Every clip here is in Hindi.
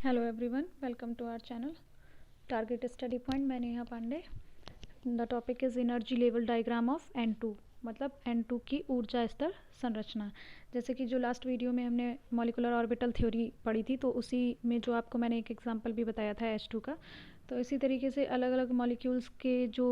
Hello everyone, welcome to our channel target study point. मैं Neha Pandey. The topic is energy level diagram of N2, मतलब N2 की ऊर्जा स्तर संरचना। जैसे कि जो लास्ट वीडियो में हमने मॉलिकुलर ऑर्बिटल थ्योरी पढ़ी थी, तो उसी में जो आपको मैंने एक एग्जांपल भी बताया था H2 का, तो इसी तरीके से अलग अलग मॉलिक्यूल्स के जो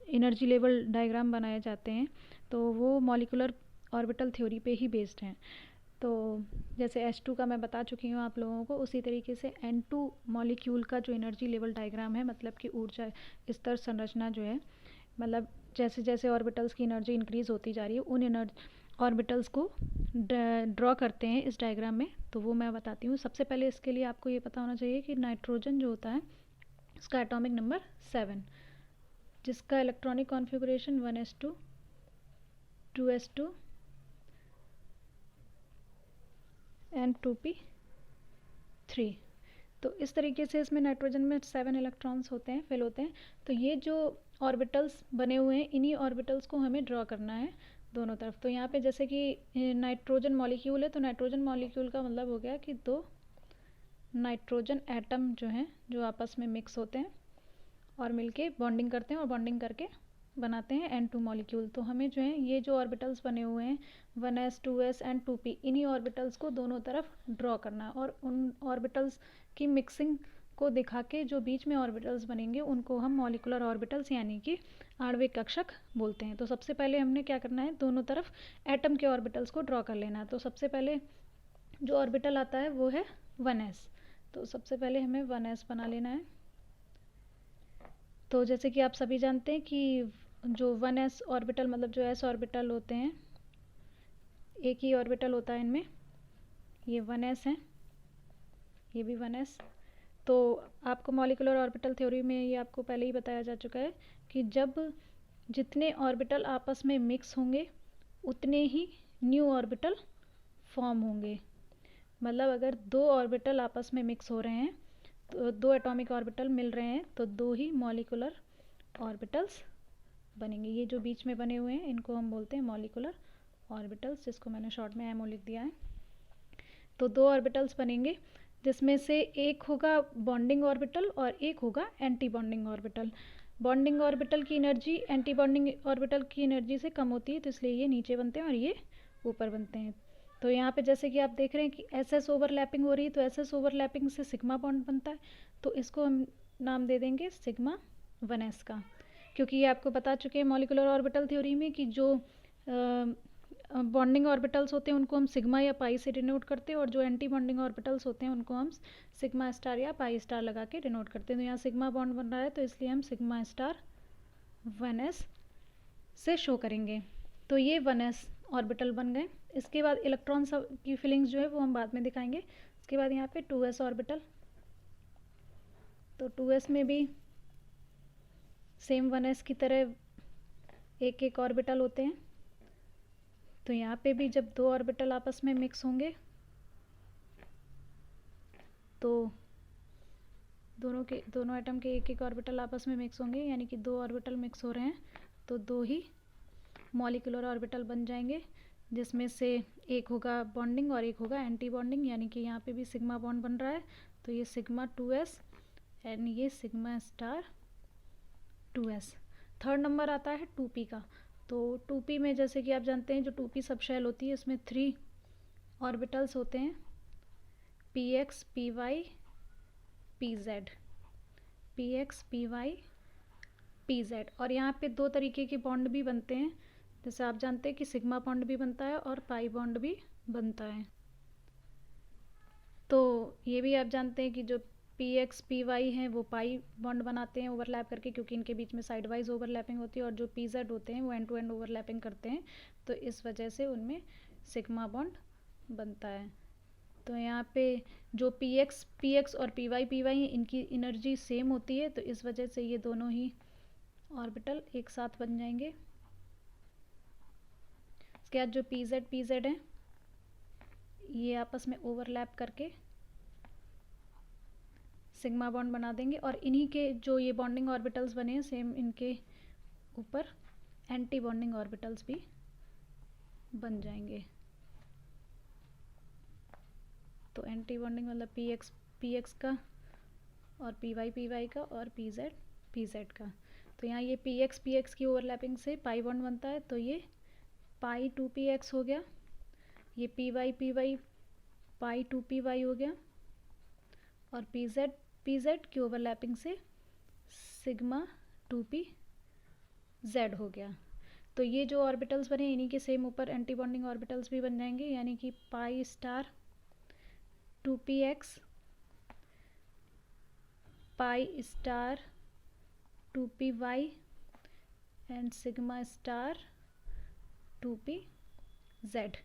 एनर्जी लेवल डायग्राम बनाए जाते हैं, तो वो मॉलिकुलर ऑर्बिटल थ्योरी पे ही बेस्ड हैं। तो जैसे H2 का मैं बता चुकी हूँ आप लोगों को, उसी तरीके से N2 मॉलिक्यूल का जो एनर्जी लेवल डायग्राम है, मतलब कि ऊर्जा स्तर संरचना जो है, मतलब जैसे जैसे ऑर्बिटल्स की एनर्जी इंक्रीज़ होती जा रही है, उन ऑर्बिटल्स को ड्रॉ करते हैं इस डायग्राम में। तो वो मैं बताती हूँ। सबसे पहले इसके लिए आपको ये पता होना चाहिए कि नाइट्रोजन जो होता है उसका एटॉमिक नंबर 7, जिसका electronic configuration 1s2 2s2 and 2p3। तो इस तरीके से इसमें नाइट्रोजन में 7 इलेक्ट्रॉन्स होते हैं, फिल होते हैं। तो ये जो ऑर्बिटल्स बने हुए हैं, इन्हीं ऑर्बिटल्स को हमें ड्रॉ करना है दोनों तरफ। तो यहाँ पे जैसे कि नाइट्रोजन मॉलिक्यूल है, तो नाइट्रोजन मॉलिक्यूल का मतलब हो गया कि दो नाइट्रोजन एटम जो हैं, जो आपस में मिक्स होते हैं और मिलके बॉन्डिंग करते हैं, और बॉन्डिंग करके बनाते हैं N2 मॉलिक्यूल। तो हमें जो है ये जो ऑर्बिटल्स बने हुए हैं 1s 2s एंड 2p, इन्हीं ऑर्बिटल्स को दोनों तरफ ड्रॉ करना है, और उन ऑर्बिटल्स की मिक्सिंग को दिखा के जो बीच में ऑर्बिटल्स बनेंगे उनको हम मॉलिकुलर ऑर्बिटल्स यानी कि आणविक कक्षक बोलते हैं। तो सबसे पहले हमने क्या करना है, दोनों तरफ एटम के ऑर्बिटल्स को ड्रॉ कर लेना है। तो सबसे पहले जो ऑर्बिटल आता है वो है 1s। तो सबसे पहले हमें 1s बना लेना है। तो जैसे कि आप सभी जानते हैं कि जो 1s ऑर्बिटल, मतलब जो s ऑर्बिटल होते हैं, एक ही ऑर्बिटल होता है इनमें, ये 1s है, ये भी 1s। तो आपको मॉलिकुलर ऑर्बिटल थ्योरी में ये आपको पहले ही बताया जा चुका है कि जब जितने ऑर्बिटल आपस में मिक्स होंगे उतने ही न्यू ऑर्बिटल फॉर्म होंगे। मतलब अगर दो ऑर्बिटल आपस में मिक्स हो रहे हैं, तो दो एटॉमिक ऑर्बिटल मिल रहे हैं, तो दो ही मॉलिकुलर ऑर्बिटल्स बनेंगे। ये जो बीच में बने हुए हैं इनको हम बोलते हैं मॉलिकुलर ऑर्बिटल्स, जिसको मैंने शॉर्ट में एमओ लिख दिया है। तो दो ऑर्बिटल्स बनेंगे, जिसमें से एक होगा बॉन्डिंग ऑर्बिटल और एक होगा anti bonding orbital. Bonding orbital की एनर्जी एंटी बॉन्डिंग ऑर्बिटल की एनर्जी से कम होती है, तो इसलिए ये नीचे बनते हैं और ये ऊपर बनते हैं। तो यहाँ पे जैसे कि आप देख रहे हैं कि SS ओवरलैपिंग हो रही है, तो SS ओवरलैपिंग से सिग्मा बॉन्ड बनता है, तो इसको हम नाम दे देंगे सिग्मा 1s का। क्योंकि ये आपको बता चुके हैं मॉलिकुलर ऑर्बिटल थ्योरी में कि जो बॉन्डिंग ऑर्बिटल्स होते हैं उनको हम सिग्मा या पाई से डिनोट करते हैं, और जो एंटी बॉन्डिंग ऑर्बिटल्स होते हैं उनको हम सिग्मा स्टार या पाई स्टार लगा के डिनोट करते हैं। तो यहाँ सिग्मा बॉन्ड बन रहा है, तो इसलिए हम सिग्मा स्टार 1s से शो करेंगे। तो ये 1s ऑर्बिटल बन गए। इसके बाद इलेक्ट्रॉन की फिलिंग्स जो है वो हम बाद में दिखाएंगे। इसके बाद यहाँ पे 2s ऑर्बिटल, तो 2s में भी सेम 1s की तरह एक एक ऑर्बिटल होते हैं। तो यहाँ पे भी जब दो ऑर्बिटल आपस में मिक्स होंगे, तो दोनों एटम के एक एक ऑर्बिटल आपस में मिक्स होंगे, यानी कि दो ऑर्बिटल मिक्स हो रहे हैं, तो दो ही मॉलिकुलर ऑर्बिटल बन जाएंगे, जिसमें से एक होगा बॉन्डिंग और एक होगा एंटी बॉन्डिंग। यानी कि यहाँ पे भी सिग्मा बॉन्ड बन रहा है, तो ये सिग्मा 2s एंड ये sigma star 2s। Third number आता है 2p का। तो 2p में जैसे कि आप जानते हैं जो 2p सब शेल होती है, इसमें 3 ऑर्बिटल्स होते हैं, px py pz, px py pz। और यहाँ पे दो तरीके के बॉन्ड भी बनते हैं, जैसे आप जानते हैं कि सिग्मा बॉन्ड भी बनता है और पाई बॉन्ड भी बनता है। तो ये भी आप जानते हैं कि जो px py हैं वो पाई बॉन्ड बनाते हैं ओवरलैप करके, क्योंकि इनके बीच में साइड वाइज ओवरलैपिंग होती है, और जो pz होते हैं वो एंड टू एंड ओवरलैपिंग करते हैं, तो इस वजह से उनमें सिग्मा बॉन्ड बनता है। तो यहाँ पे जो px और py हैं इनकी एनर्जी सेम होती है, तो इस वजह से ये दोनों ही ऑर्बिटल एक साथ बन जाएंगे। इसके बाद जो pz हैं ये आपस में ओवरलैप करके सिग्मा बॉन्ड बना देंगे, और इन्हीं के जो ये बॉन्डिंग ऑर्बिटल्स बने हैं सेम इनके ऊपर एंटी बॉन्डिंग ऑर्बिटल्स भी बन जाएंगे। तो एंटी बॉन्डिंग मतलब पी एक्स का और पी वाई का और पी जेड का। तो यहाँ ये पी एक्स की ओवरलैपिंग से पाई बॉन्ड बनता है, तो ये पाई 2px हो गया। ये पी वाई पाई 2py हो गया। और पी जेड की ओवरलैपिंग से सिग्मा 2pz हो गया। तो ये जो ऑर्बिटल्स बने इन्हीं के सेम ऊपर एंटी बॉन्डिंग ऑर्बिटल्स भी बन जाएंगे, यानी कि pi star 2px, pi star 2py and sigma star 2pz।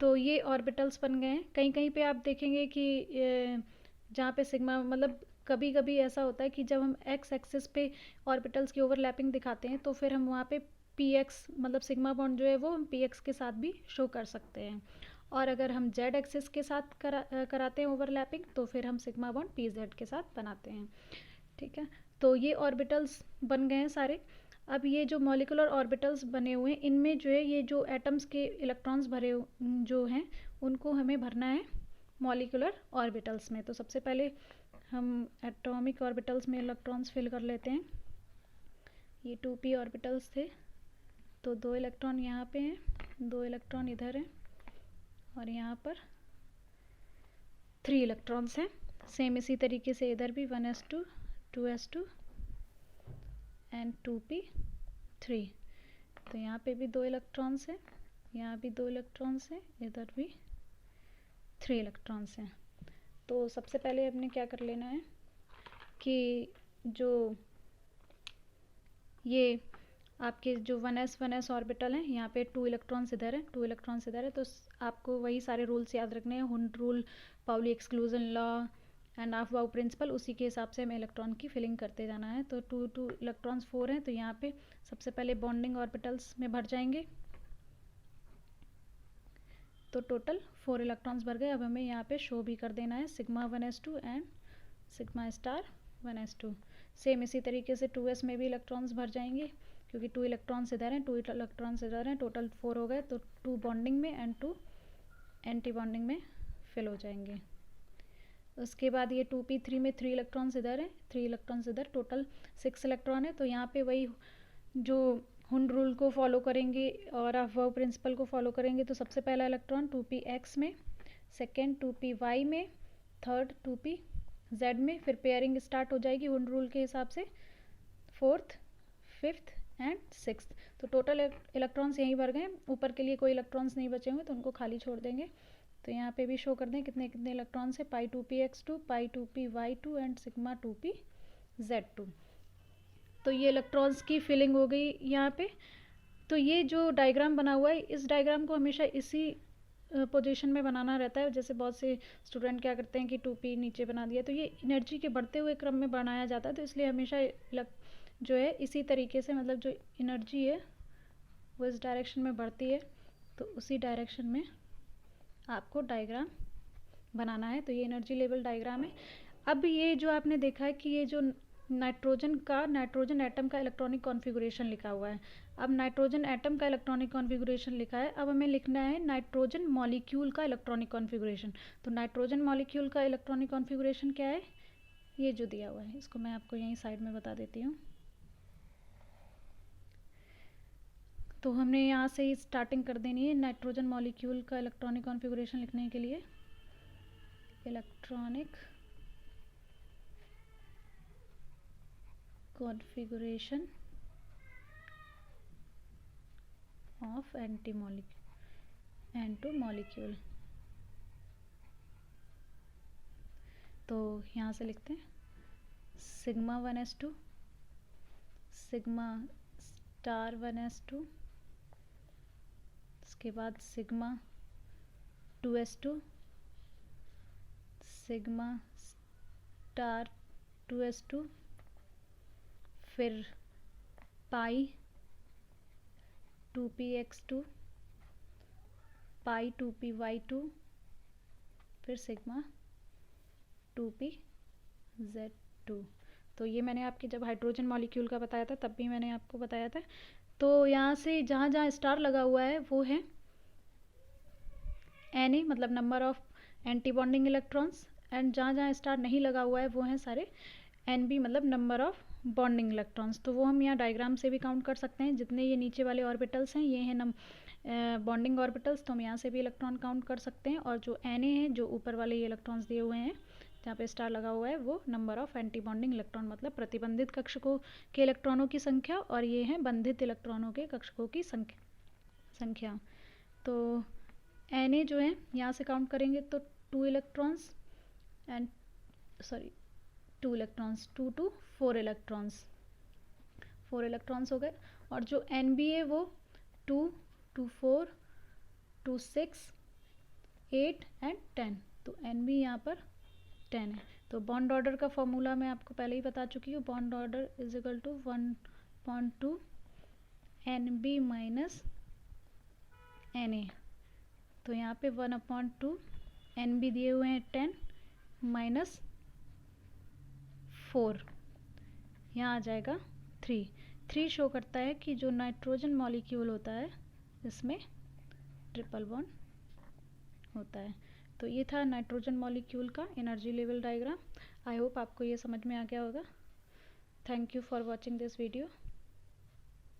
तो ये ऑर्बिटल्स बन गए हैं। कहीं कहीं पे आप देखेंगे कि जहाँ पे सिग्मा मतलब कभी कभी ऐसा होता है कि जब हम एक्स एक्सिस पे ऑर्बिटल्स की ओवरलैपिंग दिखाते हैं तो फिर हम वहाँ पे पी एक्स मतलब सिग्मा बॉन्ड जो है वो हम पी एक्स के साथ भी शो कर सकते हैं। और अगर हम जेड एक्सिस के साथ कराते हैं ओवरलैपिंग तो फिर हम सिग्मा बॉन्ड पी जेड के साथ बनाते हैं। ठीक है, तो ये ऑर्बिटल्स बन गए हैं सारे। अब ये जो मॉलिक्यूलर ऑर्बिटल्स बने हुए हैं इनमें जो है ये जो एटम्स के इलेक्ट्रॉन्स भरे जो हैं उनको हमें भरना है मॉलिक्यूलर ऑर्बिटल्स में। तो सबसे पहले हम एटॉमिक ऑर्बिटल्स में इलेक्ट्रॉन्स फिल कर लेते हैं। ये 2p ऑर्बिटल्स थे, तो 2 इलेक्ट्रॉन यहाँ पे हैं, 2 इलेक्ट्रॉन इधर हैं और यहाँ पर 3 इलेक्ट्रॉन्स हैं। सेम इसी तरीके से इधर भी 1s2 2s2 एंड 2p3। तो यहाँ पे भी 2 इलेक्ट्रॉन्स हैं, यहाँ भी 2 इलेक्ट्रॉन्स हैं, इधर भी 3 इलेक्ट्रॉन्स हैं। तो सबसे पहले हमने क्या कर लेना है कि जो ये आपके जो 1s ऑर्बिटल हैं यहाँ पे 2 इलेक्ट्रॉन्स इधर हैं, 2 इलेक्ट्रॉन्स इधर है। तो आपको वही सारे रूल्स याद रखने हैं, Hund rule, Pauli exclusion law and Aufbau principle, उसी के हिसाब से हमें इलेक्ट्रॉन की फिलिंग करते जाना है। तो 2 इलेक्ट्रॉन्स 4 हैं, तो यहाँ पे सबसे पहले बॉन्डिंग ऑर्बिटल्स में भर जाएंगे। तो टोटल 4 इलेक्ट्रॉन्स भर गए। अब हमें यहाँ पे शो भी कर देना है sigma 1s2 and sigma star 1s2। Same इसी तरीके से 2s में भी इलेक्ट्रॉन्स भर जाएंगे क्योंकि 2 इलेक्ट्रॉन्स इधर हैं, 2 इलेक्ट्रॉन्स इधर हैं, टोटल 4 हो गए। तो 2 बॉन्डिंग में एंड 2 एंटी बॉन्डिंग में फिल हो जाएंगे। उसके बाद ये 2p3 में 3 इलेक्ट्रॉन्स इधर हैं, 3 इलेक्ट्रॉन्स इधर, टोटल 6 इलेक्ट्रॉन है। तो यहाँ पे वही जो हुंड रूल को फॉलो करेंगे और अफबाउ प्रिंसिपल को फॉलो करेंगे। तो सबसे पहला इलेक्ट्रॉन 2px में, सेकेंड 2py में, थर्ड 2pz में, फिर पेयरिंग स्टार्ट हो जाएगी हुंड रूल के हिसाब से, फोर्थ, फिफ्थ एंड सिक्स्थ। तो टोटल इलेक्ट्रॉन्स यहीं भर गए, ऊपर के लिए कोई इलेक्ट्रॉन्स नहीं बचे होंगे तो उनको खाली छोड़ देंगे। तो यहाँ पे भी शो कर दें कितने कितने इलेक्ट्रॉन्स है, पाई 2px2, pi 2py2 and sigma 2pz2। तो ये इलेक्ट्रॉन्स की फिलिंग हो गई यहाँ पे। तो ये जो डायग्राम बना हुआ है इस डायग्राम को हमेशा इसी पोजीशन में बनाना रहता है। जैसे बहुत से स्टूडेंट क्या करते हैं कि 2p नीचे बना दिया, तो ये एनर्जी के बढ़ते हुए क्रम में बनाया जाता है। तो इसलिए हमेशा जो है इसी तरीके से, मतलब जो एनर्जी है वो इस डायरेक्शन में बढ़ती है तो उसी डायरेक्शन में आपको डायग्राम बनाना है। तो ये एनर्जी लेवल डायग्राम है। अब ये जो आपने देखा है कि ये जो नाइट्रोजन एटम का इलेक्ट्रॉनिक कॉन्फ़िगरेशन लिखा हुआ है। अब नाइट्रोजन एटम का इलेक्ट्रॉनिक कॉन्फ़िगरेशन लिखा है, अब हमें लिखना है नाइट्रोजन मॉलिक्यूल का इलेक्ट्रॉनिक कॉन्फ़िगरेशन। तो नाइट्रोजन मॉलिक्यूल का इलेक्ट्रॉनिक कॉन्फ़िगरेशन क्या है, ये जो दिया हुआ है, इसको मैं आपको यहीं साइड में बता देती हूँ। तो हमने यहाँ से ही स्टार्टिंग कर देनी है नाइट्रोजन मॉलिक्यूल का इलेक्ट्रॉनिक कॉन्फ़िगरेशन लिखने के लिए। इलेक्ट्रॉनिक कॉन्फ़िगरेशन ऑफ एंटो मॉलिक्यूल। तो यहाँ से लिखते हैं sigma 1s2, sigma star 1s2, उसके बाद sigma 2s2, sigma star 2s2, फिर पाई 2px2, पाई 2py2, फिर सिग्मा 2pz2। तो ये मैंने आपके जब हाइड्रोजन मॉलिक्यूल का बताया था तब भी मैंने आपको बताया था। तो यहाँ से जहाँ जहाँ स्टार लगा हुआ है वो है Na, मतलब number of anti bonding electrons, and जहाँ जहाँ स्टार नहीं लगा हुआ है वो हैं सारे NB मतलब नंबर ऑफ बॉन्डिंग इलेक्ट्रॉन्स। तो वो हम यहाँ डायग्राम से भी काउंट कर सकते हैं। जितने ये नीचे वाले ऑर्बिटल्स हैं ये हैं बॉन्डिंग ऑर्बिटल्स, तो हम यहाँ से भी इलेक्ट्रॉन काउंट कर सकते हैं। और जो Na है, जो ऊपर वाले ये इलेक्ट्रॉन्स दिए हुए हैं जहाँ पे स्टार लगा हुआ है, वो number of anti bonding electron मतलब प्रतिबंधित कक्षकों के इलेक्ट्रॉनों की संख्या, और ये हैं बंधित इलेक्ट्रॉनों के कक्षकों की संख्या। तो Na जो है यहाँ से काउंट करेंगे तो 2 electrons and 2 to 4 electrons, 4 electrons हो गए। और जो Nb है वो 2 to 4 to 6 8 एंड 10, तो Nb यहाँ पर 10 है। तो बॉन्ड ऑर्डर का फॉर्मूला मैं आपको पहले ही बता चुकी हूँ। Bond order is equal to 1.2 Nb minus Na। तो यहाँ पे 1/2 Nb दिए हुए हैं 10 माइनस 4, यहाँ आ जाएगा 3 शो करता है कि जो नाइट्रोजन मॉलिक्यूल होता है इसमें ट्रिपल बॉन्ड होता है। तो ये था नाइट्रोजन मॉलिक्यूल का energy level diagram. I hope आपको ये समझ में आ गया होगा। Thank you for watching this video.